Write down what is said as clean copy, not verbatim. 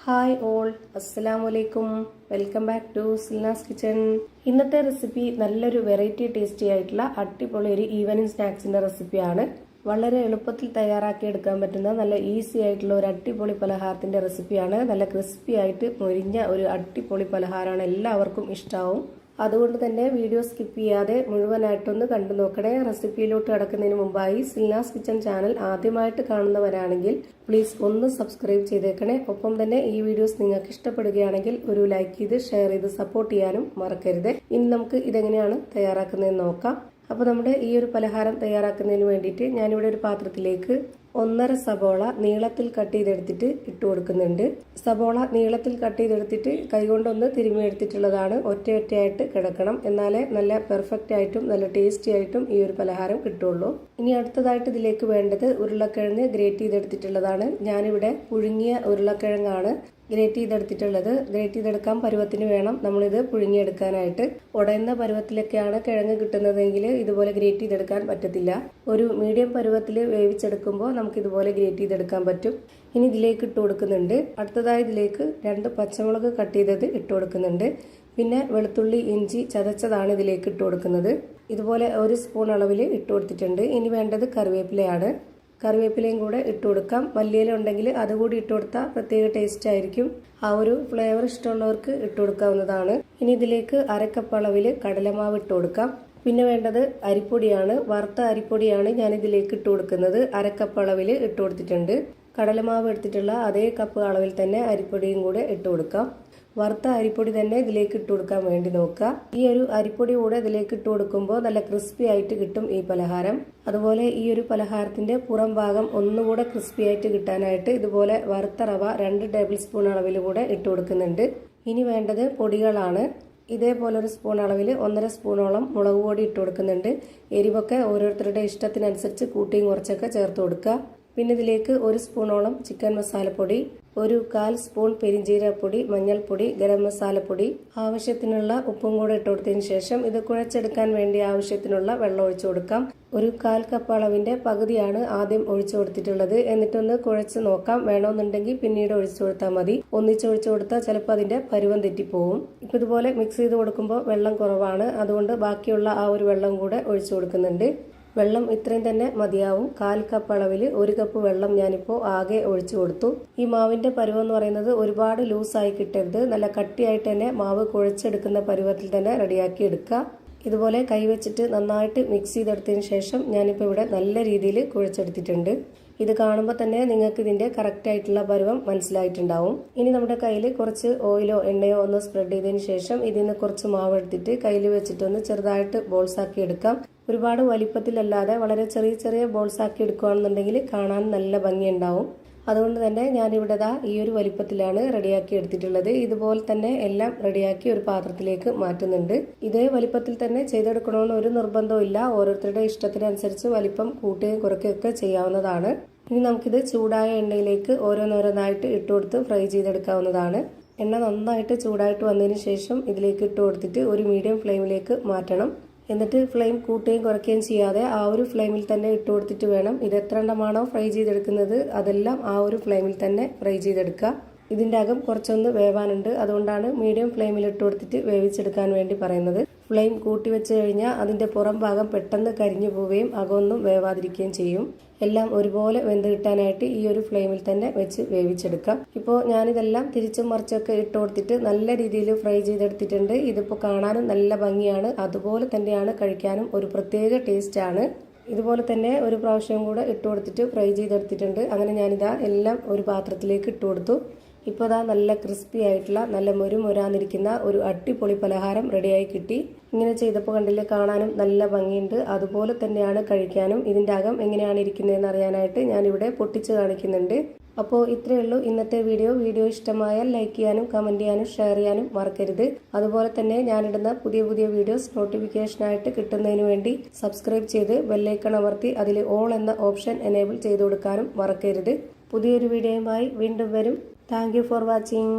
Hi all, അസ്സലാമു അലൈക്കും. Welcome back to Silnas kitchen. ഇന്നത്തെ റെസിപ്പി നല്ലൊരു വെറൈറ്റി ടേസ്റ്റി ആയിട്ടുള്ള അടിപൊളി ഒരു ഈവനിങ് സ്നാക്സിന്റെ റെസിപ്പിയാണ്. വളരെ എളുപ്പത്തിൽ തയ്യാറാക്കി എടുക്കാൻ പറ്റുന്ന നല്ല ഈസി ആയിട്ടുള്ള ഒരു അടിപൊളി പലഹാരത്തിന്റെ റെസിപ്പിയാണ്. നല്ല ക്രിസ്പി ആയിട്ട് മൊരിഞ്ഞ ഒരു അടിപൊളി പലഹാരമാണ്, എല്ലാവർക്കും ഇഷ്ടമാവും. അതുകൊണ്ട് തന്നെ വീഡിയോ സ്കിപ്പ് ചെയ്യാതെ മുഴുവനായിട്ടൊന്ന് കണ്ടു നോക്കണേ. റെസിപ്പിയിലോട്ട് കടക്കുന്നതിന് മുമ്പായി സിൽനാസ് കിച്ചൺ ചാനൽ ആദ്യമായിട്ട് കാണുന്നവരാണെങ്കിൽ പ്ലീസ് ഒന്ന് സബ്സ്ക്രൈബ് ചെയ്തേക്കണേ. ഒപ്പം തന്നെ ഈ വീഡിയോസ് നിങ്ങൾക്ക് ഇഷ്ടപ്പെടുകയാണെങ്കിൽ ഒരു ലൈക്ക് ചെയ്ത് ഷെയർ ചെയ്ത് സപ്പോർട്ട് ചെയ്യാനും മറക്കരുത്. ഇനി നമുക്ക് ഇതെങ്ങനെയാണ് തയ്യാറാക്കുന്നതെന്ന് നോക്കാം. അപ്പോൾ നമ്മുടെ ഈ ഒരു പലഹാരം തയ്യാറാക്കുന്നതിന് വേണ്ടിയിട്ട് ഞാനിവിടെ ഒരു പാത്രത്തിലേക്ക് 1.5 സബോള നീളത്തിൽ കട്ട് ചെയ്തെടുത്തിട്ട് ഇട്ട് കൊടുക്കുന്നുണ്ട്. സബോള നീളത്തിൽ കട്ട് ചെയ്തെടുത്തിട്ട് കൈകൊണ്ടൊന്ന് തിരുമ്മി എടുത്തിട്ടുള്ളതാണ്. ഒറ്റയായിട്ട് കിടക്കണം, എന്നാലേ നല്ല പെർഫെക്റ്റ് ആയിട്ടും നല്ല ടേസ്റ്റി ആയിട്ടും ഈ ഒരു പലഹാരം കിട്ടുള്ളൂ. ഇനി അടുത്തതായിട്ട് ഇതിലേക്ക് വേണ്ടത് ഉരുളക്കിഴങ്ങ് ഗ്രേറ്റ് ചെയ്തെടുത്തിട്ടുള്ളതാണ്. ഞാനിവിടെ പുഴുങ്ങിയ ഉരുളക്കിഴങ്ങാണ് ഗ്രേറ്റ് ചെയ്തെടുത്തിട്ടുള്ളത്. ഗ്രേറ്റ് ചെയ്തെടുക്കാൻ പരുവത്തിന് വേണം നമ്മളിത് പുഴുങ്ങിയെടുക്കാനായിട്ട്. ഉടയുന്ന പരുവത്തിലൊക്കെയാണ് കിഴങ്ങ് കിട്ടുന്നതെങ്കിൽ ഇതുപോലെ ഗ്രേറ്റ് ചെയ്തെടുക്കാൻ പറ്റത്തില്ല. ഒരു മീഡിയം പരുവത്തിൽ വേവിച്ചെടുക്കുമ്പോൾ നമുക്ക് ഇതുപോലെ ഗ്രേറ്റ് ചെയ്തെടുക്കാൻ പറ്റും. ഇനി ഇതിലേക്ക് ഇട്ട് കൊടുക്കുന്നുണ്ട്. അടുത്തതായി ഇതിലേക്ക് 2 പച്ചമുളക് കട്ട് ചെയ്തത് ഇട്ട് കൊടുക്കുന്നുണ്ട്. പിന്നെ വെളുത്തുള്ളി ഇഞ്ചി ചതച്ചതാണ് ഇതിലേക്ക് ഇട്ട് കൊടുക്കുന്നത്. ഇതുപോലെ 1 സ്പൂൺ അളവിൽ ഇട്ട് കൊടുത്തിട്ടുണ്ട്. ഇനി വേണ്ടത് കറിവേപ്പിലയാണ്. കറിവേപ്പിലയും കൂടെ ഇട്ട് കൊടുക്കാം. മല്ലിയില ഉണ്ടെങ്കിൽ അതുകൂടി ഇട്ട് കൊടുത്താൽ പ്രത്യേക ടേസ്റ്റ് ആയിരിക്കും. ആ ഒരു ഫ്ലേവർ ഇഷ്ടമുള്ളവർക്ക് ഇട്ട് കൊടുക്കാവുന്നതാണ്. ഇനി ഇതിലേക്ക് 1/2 കപ്പ് അളവിൽ കടലമാവ് ഇട്ട് കൊടുക്കാം. പിന്നെ വേണ്ടത് അരിപ്പൊടിയാണ്. വറുത്ത അരിപ്പൊടിയാണ് ഞാൻ ഇതിലേക്ക് ഇട്ട് കൊടുക്കുന്നത്. 1/2 കപ്പ് അളവിൽ ഇട്ട് കൊടുത്തിട്ടുണ്ട്. കടലമാവ് എടുത്തിട്ടുള്ള അതേ കപ്പ് അളവിൽ തന്നെ അരിപ്പൊടിയും കൂടെ ഇട്ട് കൊടുക്കാം. വറുത്ത അരിപ്പൊടി തന്നെ ഇതിലേക്ക് ഇട്ട് കൊടുക്കാൻ വേണ്ടി നോക്കുക. ഈ ഒരു അരിപ്പൊടി കൂടെ ഇതിലേക്ക് ഇട്ട് കൊടുക്കുമ്പോൾ നല്ല ക്രിസ്പി ആയിട്ട് കിട്ടും ഈ പലഹാരം. അതുപോലെ ഈ ഒരു പലഹാരത്തിന്റെ പുറം ഭാഗം ഒന്നുകൂടെ ക്രിസ്പി ആയിട്ട് കിട്ടാനായിട്ട് ഇതുപോലെ വറുത്ത റവ 2 ടേബിൾ സ്പൂൺ അളവിൽ കൂടെ ഇട്ട് കൊടുക്കുന്നുണ്ട്. ഇനി വേണ്ടത് പൊടികളാണ്. ഇതേപോലെ 1 സ്പൂൺ അളവിൽ 1.5 സ്പൂണോളം മുളക് പൊടി ഇട്ട് കൊടുക്കുന്നുണ്ട്. എരിവൊക്കെ ഓരോരുത്തരുടെ ഇഷ്ടത്തിനനുസരിച്ച് കൂട്ടിയും കുറച്ചൊക്കെ ചേർത്ത് കൊടുക്കുക. പിന്നെ ഇതിലേക്ക് 1 സ്പൂണോളം ചിക്കൻ മസാലപ്പൊടി, 1/4 സ്പൂൺ പെരിഞ്ജീരകപ്പൊടി, മഞ്ഞൾപ്പൊടി, ഗരം മസാലപ്പൊടി, ആവശ്യത്തിനുള്ള ഉപ്പും കൂടെ ഇട്ട് കൊടുത്തതിന് ശേഷം ഇത് കുഴച്ചെടുക്കാൻ വേണ്ടി ആവശ്യത്തിനുള്ള വെള്ളം ഒഴിച്ചു കൊടുക്കാം. 1/4 കപ്പ് അളവിന്റെ പകുതിയാണ് ആദ്യം ഒഴിച്ചു കൊടുത്തിട്ടുള്ളത്. എന്നിട്ടൊന്ന് കുഴച്ച് നോക്കാം. വേണമെന്നുണ്ടെങ്കിൽ പിന്നീട് ഒഴിച്ചു കൊടുത്താൽ മതി. ഒന്നിച്ച് ഒഴിച്ചു കൊടുത്താൽ ചിലപ്പോൾ അതിന്റെ പരുവം തെറ്റിപ്പോവും. ഇപ്പം ഇതുപോലെ മിക്സ് ചെയ്ത് കൊടുക്കുമ്പോൾ വെള്ളം കുറവാണ്, അതുകൊണ്ട് ബാക്കിയുള്ള ആ ഒരു വെള്ളം കൂടെ ഒഴിച്ചു കൊടുക്കുന്നുണ്ട്. വെള്ളം ഇത്രയും തന്നെ മതിയാവും. 1/4 കപ്പ് അളവിൽ 1 കപ്പ് വെള്ളം ഞാനിപ്പോൾ ആകെ ഒഴിച്ചു കൊടുത്തു. ഈ മാവിന്റെ പരുവം എന്ന് പറയുന്നത് ഒരുപാട് ലൂസായി കിട്ടരുത്. നല്ല കട്ടിയായിട്ട് തന്നെ മാവ് കുഴച്ചെടുക്കുന്ന പരുവത്തിൽ തന്നെ റെഡിയാക്കി എടുക്കുക. ഇതുപോലെ കൈവച്ചിട്ട് നന്നായിട്ട് മിക്സ് ചെയ്തെടുത്തതിന് ശേഷം ഞാനിപ്പോൾ ഇവിടെ നല്ല രീതിയിൽ കുഴച്ചെടുത്തിട്ടുണ്ട്. ഇത് കാണുമ്പോൾ തന്നെ നിങ്ങൾക്ക് ഇതിന്റെ കറക്റ്റ് ആയിട്ടുള്ള പരുവം മനസ്സിലായിട്ടുണ്ടാവും. ഇനി നമ്മുടെ കയ്യിൽ കുറച്ച് ഓയിലോ എണ്ണയോ ഒന്ന് സ്പ്രെഡ് ചെയ്തതിന് ശേഷം ഇതിൽ നിന്ന് കുറച്ച് മാവ് എടുത്തിട്ട് കയ്യിൽ വെച്ചിട്ടൊന്ന് ചെറുതായിട്ട് ബോൾസ് ആക്കി എടുക്കാം. ഒരുപാട് വലിപ്പത്തിലല്ലാതെ വളരെ ചെറിയ ചെറിയ ബോൾസ് ആക്കി എടുക്കുകയാണെന്നുണ്ടെങ്കിൽ കാണാൻ നല്ല ഭംഗിയുണ്ടാവും. അതുകൊണ്ട് തന്നെ ഞാനിവിടെ ഈ ഒരു വലിപ്പത്തിലാണ് റെഡിയാക്കി എടുത്തിട്ടുള്ളത്. ഇതുപോലെ തന്നെ എല്ലാം റെഡിയാക്കി ഒരു പാത്രത്തിലേക്ക് മാറ്റുന്നുണ്ട്. ഇതേ വലിപ്പത്തിൽ തന്നെ ചെയ്തെടുക്കണമെന്ന് ഒരു നിർബന്ധവും ഇല്ല. ഓരോരുത്തരുടെ ഇഷ്ടത്തിനനുസരിച്ച് വലിപ്പം കൂട്ടുകയും കുറയ്ക്കുകയൊക്കെ ചെയ്യാവുന്നതാണ്. ഇനി നമുക്കിത് ചൂടായ എണ്ണയിലേക്ക് ഓരോന്നോരോന്നായിട്ട് ഇട്ട് കൊടുത്ത് ഫ്രൈ ചെയ്തെടുക്കാവുന്നതാണ്. എണ്ണ നന്നായിട്ട് ചൂടായിട്ട് വന്നതിന് ശേഷം ഇതിലേക്ക് ഇട്ട് കൊടുത്തിട്ട് ഒരു മീഡിയം ഫ്ലെയിമിലേക്ക് മാറ്റണം. എന്നിട്ട് ഫ്ലെയിം കൂട്ടുകയും കുറയ്ക്കുകയും ചെയ്യാതെ ആ ഒരു ഫ്ലെയിമിൽ തന്നെ ഇട്ട് കൊടുത്തിട്ട് വേണം ഇത് എത്ര എണ്ണമാണോ ഫ്രൈ ചെയ്തെടുക്കുന്നത് അതെല്ലാം ആ ഒരു ഫ്ലെയിമിൽ തന്നെ ഫ്രൈ ചെയ്തെടുക്കുക. ഇതിൻ്റെ അകം കുറച്ചൊന്ന് വേവാനുണ്ട്, അതുകൊണ്ടാണ് മീഡിയം ഫ്ലെയിമിൽ ഇട്ട് കൊടുത്തിട്ട് വേവിച്ചെടുക്കാൻ വേണ്ടി പറയുന്നത്. ഫ്ലെയിം കൂട്ടി വെച്ച് കഴിഞ്ഞാൽ അതിൻ്റെ പുറം ഭാഗം പെട്ടെന്ന് കരിഞ്ഞു പോവുകയും അകമൊന്നും വേവാതിരിക്കുകയും ചെയ്യും. എല്ലാം ഒരുപോലെ വെന്ത് കിട്ടാനായിട്ട് ഈ ഒരു ഫ്ലെയിമിൽ തന്നെ വെച്ച് വേവിച്ചെടുക്കാം. ഇപ്പോൾ ഞാനിതെല്ലാം തിരിച്ചും മറിച്ചൊക്കെ ഇട്ട് കൊടുത്തിട്ട് നല്ല രീതിയിൽ ഫ്രൈ ചെയ്തെടുത്തിട്ടുണ്ട്. ഇതിപ്പോൾ കാണാനും നല്ല ഭംഗിയാണ്, അതുപോലെ തന്നെയാണ് കഴിക്കാനും ഒരു പ്രത്യേക ടേസ്റ്റാണ്. ഇതുപോലെ തന്നെ ഒരു പ്രാവശ്യം കൂടെ ഇട്ട് കൊടുത്തിട്ട് ഫ്രൈ ചെയ്തെടുത്തിട്ടുണ്ട്. അങ്ങനെ ഞാനിതാ എല്ലാം ഒരു പാത്രത്തിലേക്ക് ഇട്ട് കൊടുത്തു. ഇപ്പോൾ നല്ല ക്രിസ്പി ആയിട്ടുള്ള നല്ല മൊരാന്നിരിക്കുന്ന ഒരു അടിപൊളി പലഹാരം റെഡിയായി കിട്ടി. ഇങ്ങനെ ചെയ്തപ്പോൾ കണ്ടില്ലേ, കാണാനും നല്ല ഭംഗിയുണ്ട്, അതുപോലെ തന്നെയാണ് കഴിക്കാനും. ഇതിൻ്റെ അകം എങ്ങനെയാണ് ഇരിക്കുന്നതെന്ന് അറിയാനായിട്ട് ഞാനിവിടെ പൊട്ടിച്ച് കാണിക്കുന്നുണ്ട്. അപ്പോൾ ഇത്രയേ ഉള്ളൂ ഇന്നത്തെ വീഡിയോ ഇഷ്ടമായാൽ ലൈക്ക് ചെയ്യാനും കമൻറ്റ് ചെയ്യാനും ഷെയർ ചെയ്യാനും മറക്കരുത്. അതുപോലെ തന്നെ ഞാനിടുന്ന പുതിയ വീഡിയോസ് നോട്ടിഫിക്കേഷനായിട്ട് കിട്ടുന്നതിന് വേണ്ടി സബ്സ്ക്രൈബ് ചെയ്ത് ബെല്ലൈക്കൺ അമർത്തി അതിൽ ഓൾ എന്ന ഓപ്ഷൻ എനേബിൾ ചെയ്ത് കൊടുക്കാനും മറക്കരുത്. പുതിയൊരു വീഡിയോയുമായി വീണ്ടും വരും. Thank you for watching.